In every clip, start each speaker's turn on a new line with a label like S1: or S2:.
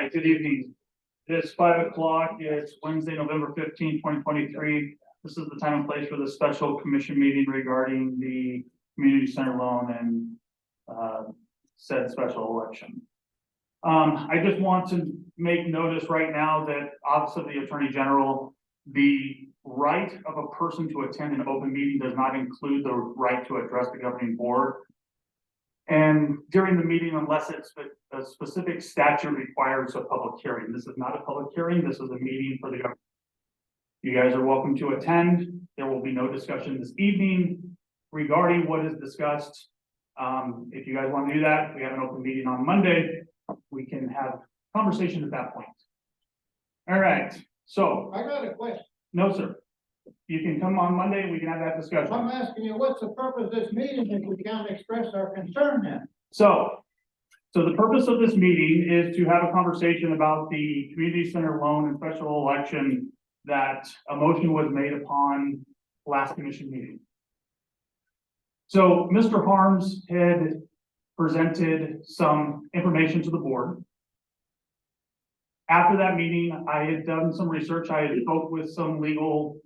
S1: right, good evening. It's 5 o'clock. It's Wednesday, November 15th, 2023. This is the time and place for the special commission meeting regarding the community center loan and said special election. I just want to make notice right now that Office of the Attorney General, the right of a person to attend an open meeting does not include the right to address the governing board. And during the meeting, unless it's a specific statute requires a public hearing. This is not a public hearing. This is a meeting for the government. You guys are welcome to attend. There will be no discussion this evening regarding what is discussed. If you guys want to do that, we have an open meeting on Monday. We can have conversation at that point. All right. So
S2: I got a question.
S1: no, sir. You can come on Monday and we can have that discussion.
S2: I'm asking you, what's the purpose of this meeting if we can't express our concern then?
S1: So the purpose of this meeting is to have a conversation about the community center loan and special election that a motion was made upon last commission meeting. So Mr. Harms had presented some information to the board. After that meeting, I had done some research. I had spoke with some legal,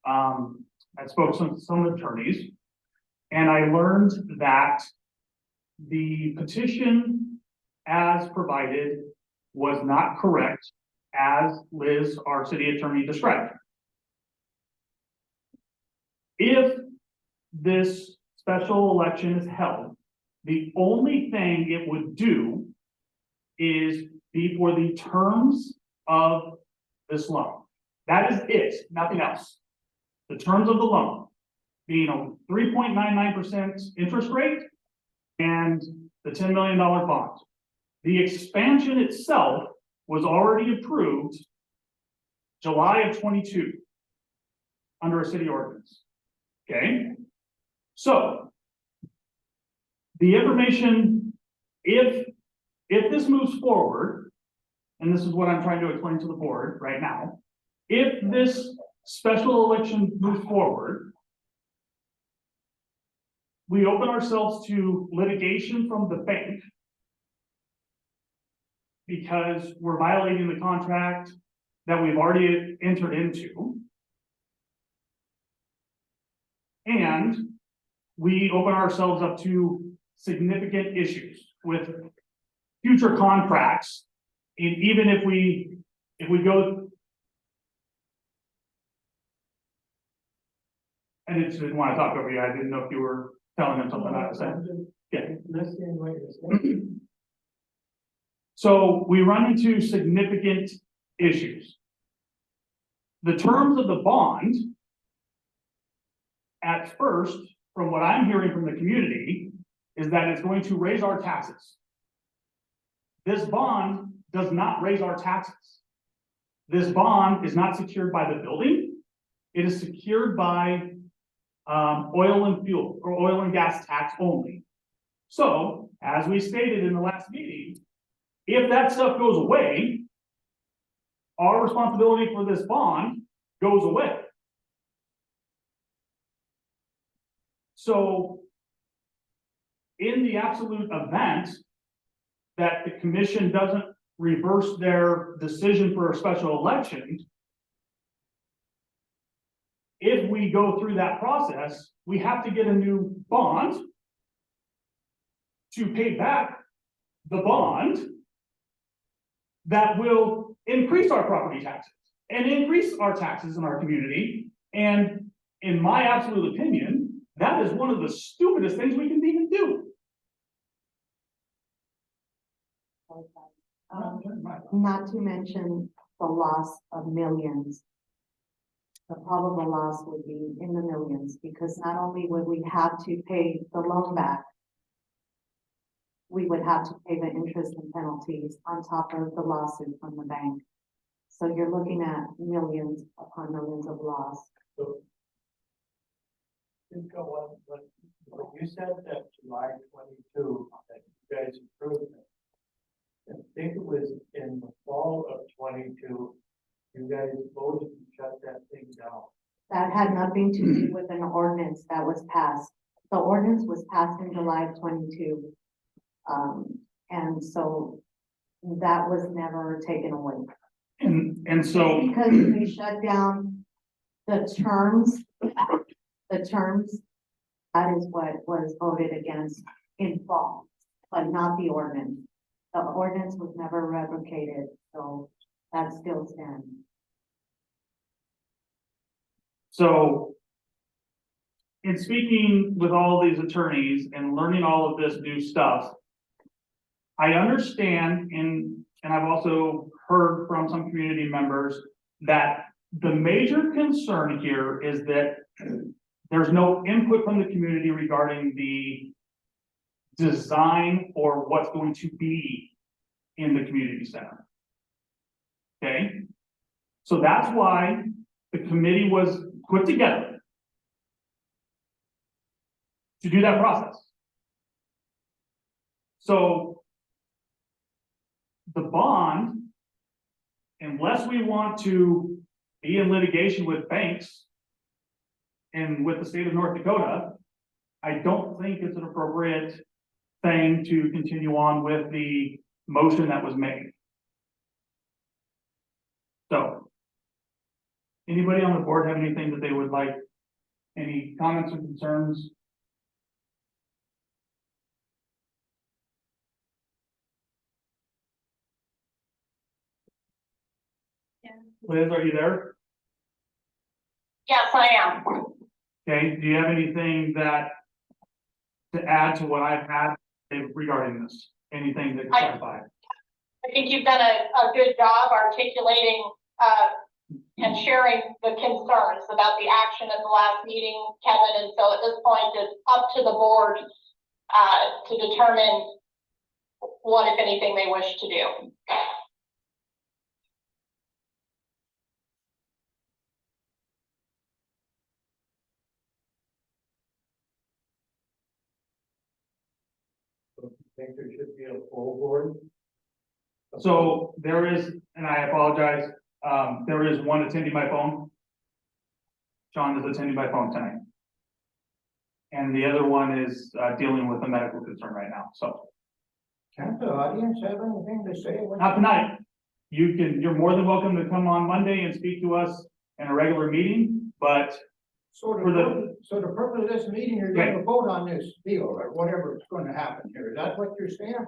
S1: I spoke to some attorneys, and I learned that the petition as provided was not correct as Liz, our city attorney, described. If this special election is held, the only thing it would do is be for the terms of this loan. That is it, nothing else. The terms of the loan being a 3.99% interest rate and the $10 million bond. The expansion itself was already approved July of 22 under a city ordinance. Okay, so the information, if this moves forward, and this is what I'm trying to explain to the board right now, if this special election moves forward, we open ourselves to litigation from the bank because we're violating the contract that we've already entered into. And we open ourselves up to significant issues with future contracts. And even if we go, I didn't want to talk over you. I didn't know if you were telling them something I was saying. Yeah. So we run into significant issues. The terms of the bond, at first, from what I'm hearing from the community, is that it's going to raise our taxes. This bond does not raise our taxes. This bond is not secured by the building. It is secured by oil and fuel or oil and gas tax only. So, as we stated in the last meeting, if that stuff goes away, our responsibility for this bond goes away. So, in the absolute event that the commission doesn't reverse their decision for a special election, if we go through that process, we have to get a new bond to pay back the bond that will increase our property taxes and increase our taxes in our community. And in my absolute opinion, that is one of the stupidest things we can even do.
S3: Not to mention the loss of millions. The probable loss would be in the millions because not only would we have to pay the loan back, we would have to pay the interest and penalties on top of the lawsuit from the bank. So you're looking at millions upon millions of loss.
S2: So, when you said that July 22, that you guys approved it, I think it was in the fall of 22, you guys voted to shut that thing down.
S3: That had nothing to do with an ordinance that was passed. The ordinance was passed in July of 22. And so That was never taken away.
S1: And so,
S3: Because they shut down the terms, that is what was voted against in fall, but not the ordinance. The ordinance was never revocated, so that still stands.
S1: so in speaking with all these attorneys and learning all of this new stuff, I understand and I've also heard from some community members that the major concern here is that there's no input from the community regarding the design or what's going to be in the community center. Okay, so that's why the committee was put together to do that process. So the bond, unless we want to be in litigation with banks and with the state of North Dakota, I don't think it's an appropriate thing to continue on with the motion that was made. So, anybody on the board have anything that they would like, any comments or concerns? Liz, are you there?
S4: Yes, I am.
S1: Okay, do you have anything to add to what I've had regarding this? Anything to clarify?
S4: I think you've done a good job articulating, and sharing the concerns about the action at the last meeting, Kevin, and so at this point, it's up to the board, to determine what, if anything, they wish to do.
S2: Think there should be a full board?
S1: So there is, and I apologize, there is one attending by phone. John is attending by phone tonight. And the other one is dealing with a medical concern right now, so.
S2: Can't the audience have anything to say?
S1: Not tonight. You're more than welcome to come on Monday and speak to us in a regular meeting, but
S5: So
S1: for
S5: the purpose of this meeting, you're gonna vote on this deal or whatever is gonna happen here. Is that what you're saying?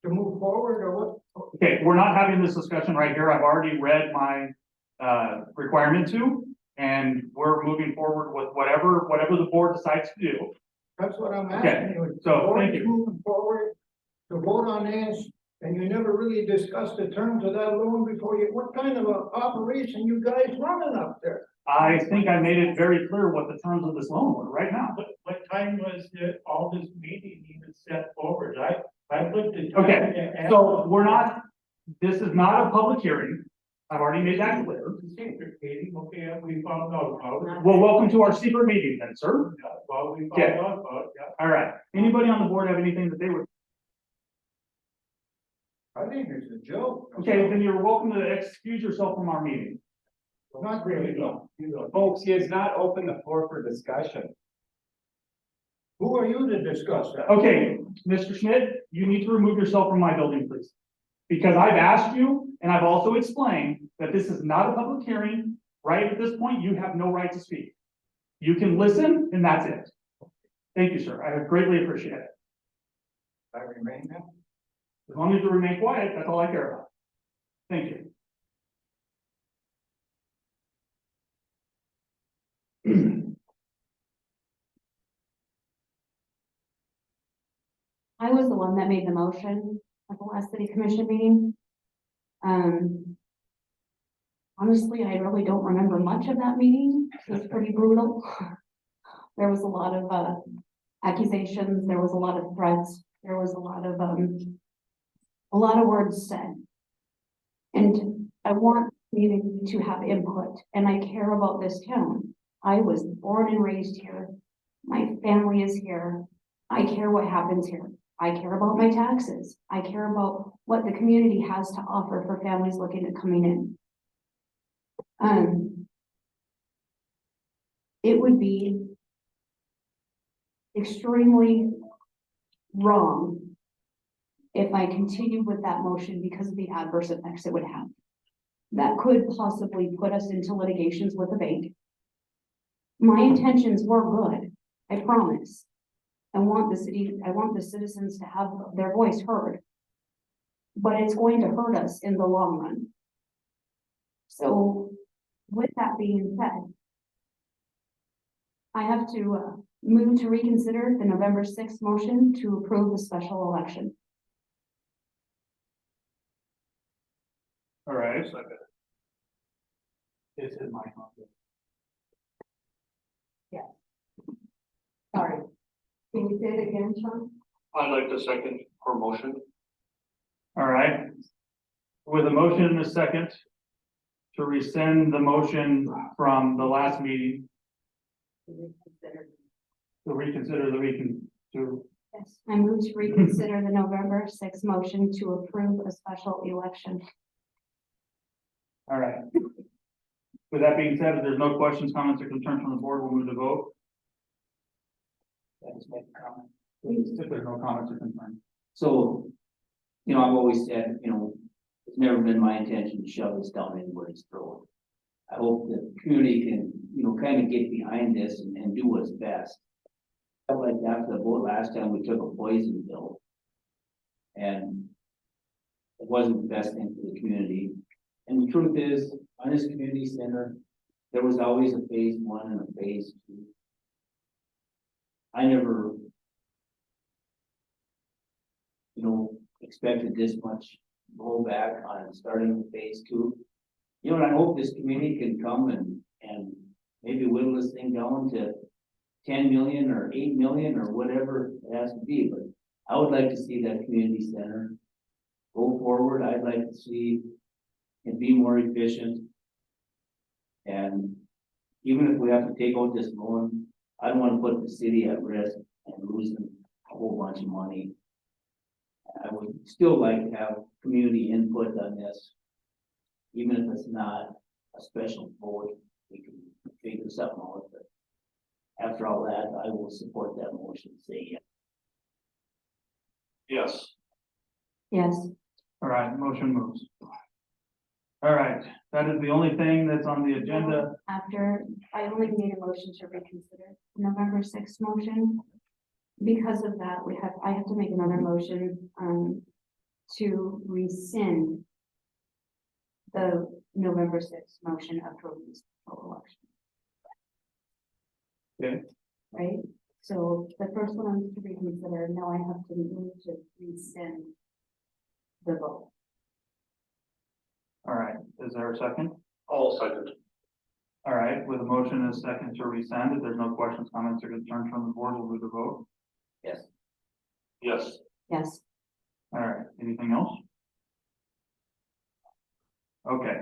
S5: To move forward or what?
S1: okay, we're not having this discussion right here. I've already read my requirement to, and we're moving forward with whatever the board decides to do.
S5: That's what I'm
S1: Okay,
S5: asking you.
S1: so,
S5: The board
S1: thank
S5: is
S1: you.
S5: Moving forward to vote on this, and you never really discussed the terms of that loan before you, what kind of a operation you guys running up there?
S1: I think I made it very clear what the terms of this loan were right now.
S2: What time was all this meeting even set forward? I looked at.
S1: Okay, so we're not, this is not a public hearing. I've already made that clear.
S2: Secret meeting, okay, we found out about it.
S1: Well, welcome to our secret meeting then, sir.
S2: Yeah, well, we
S1: Okay.
S2: found out about it, yeah.
S1: All right. Anybody on the board have anything that they would,
S5: I think it's a joke.
S1: okay, then you're welcome to excuse yourself from our meeting.
S5: Not really, no.
S6: Folks, he has not opened the floor for discussion.
S5: Who are you to discuss that?
S1: Okay, Mr. Schmidt, you need to remove yourself from my building, please. Because I've asked you, and I've also explained that this is not a public hearing. Right at this point, you have no right to speak. You can listen, and that's it. Thank you, sir. I greatly appreciate it.
S5: I remain there.
S1: As long as you remain quiet, that's all I care about. Thank you.
S7: I was the one that made the motion at the last city commission meeting. Honestly, I really don't remember much of that meeting. It was pretty brutal. There was a lot of accusations, there was a lot of threats, there was a lot of words said. And I want community to have input, and I care about this town. I was born and raised here. My family is here. I care what happens here. I care about my taxes. I care about what the community has to offer for families looking at coming in. It would be extremely wrong if I continue with that motion because of the adverse effects it would have. That could possibly put us into litigations with the bank. My intentions were good, I promise. I want the citizens to have their voice heard. But it's going to hurt us in the long run. So with that being said, I have to move to reconsider the November 6th motion to approve the special election.
S1: All right,
S2: This is my comment.
S3: Sorry. Can you say it again, Sean?
S8: I'd like to second her motion.
S1: all right. With a motion and a second to rescind the motion from the last meeting, to reconsider to,
S7: Yes, I move to reconsider the November 6th motion to approve a special election.
S1: all right. With that being said, if there's no questions, comments, or concerns from the board, we'll move to vote.
S9: Let's make a comment.
S1: If there's no comments or concerns.
S9: So, you know, I've always said, you know, it's never been my intention to shove this down anybody's throat. I hope the community can, you know, kind of get behind this and do what's best. Like after the vote last time, we took a poison pill. And it wasn't the best thing for the community. And the truth is, on this community center, there was always a phase 1 and a phase 2. I never, you know, expected this much rollback on starting phase 2. You know, and I hope this community can come and maybe whittle this thing down to 10 million or 8 million or whatever it has to be, but I would like to see that community center go forward. I'd like to see it be more efficient. And even if we have to take out this loan, I don't want to put the city at risk and losing a whole bunch of money. I would still like to have community input on this. Even if it's not a special vote, we can figure something out, but after all that, I will support that motion, say yes.
S8: Yes.
S7: Yes,
S1: All right, motion moves. All right, that is the only thing that's on the agenda.
S7: after, I only made a motion to reconsider the November 6th motion. Because of that, I have to make another motion, to rescind the November 6th motion approving this election.
S1: Okay.
S7: Right, so the first one is to reconsider, now I have to move to rescind the vote.
S1: All right, is there a second?
S8: All second.
S1: All right, with a motion and a second to rescind, if there's no questions, comments, or concerns from the board, we'll move to vote.
S9: Yes.
S8: Yes.
S7: Yes,
S1: All right, anything else? Okay.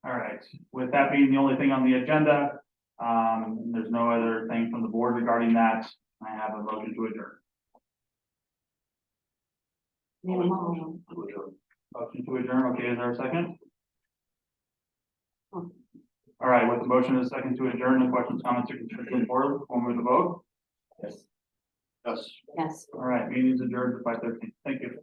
S1: All right, with that being the only thing on the agenda, there's no other thing from the board regarding that. I have a motion to adjourn.
S7: name them all.
S1: Motion to adjourn, okay, is there a second?
S7: Oh.
S1: All right, with the motion and a second to adjourn, the questions, comments, or concerns from the board, we'll move to vote.
S9: Yes.
S8: Yes.
S7: Yes.
S1: All right, meeting is adjourned at 5:13. Thank you.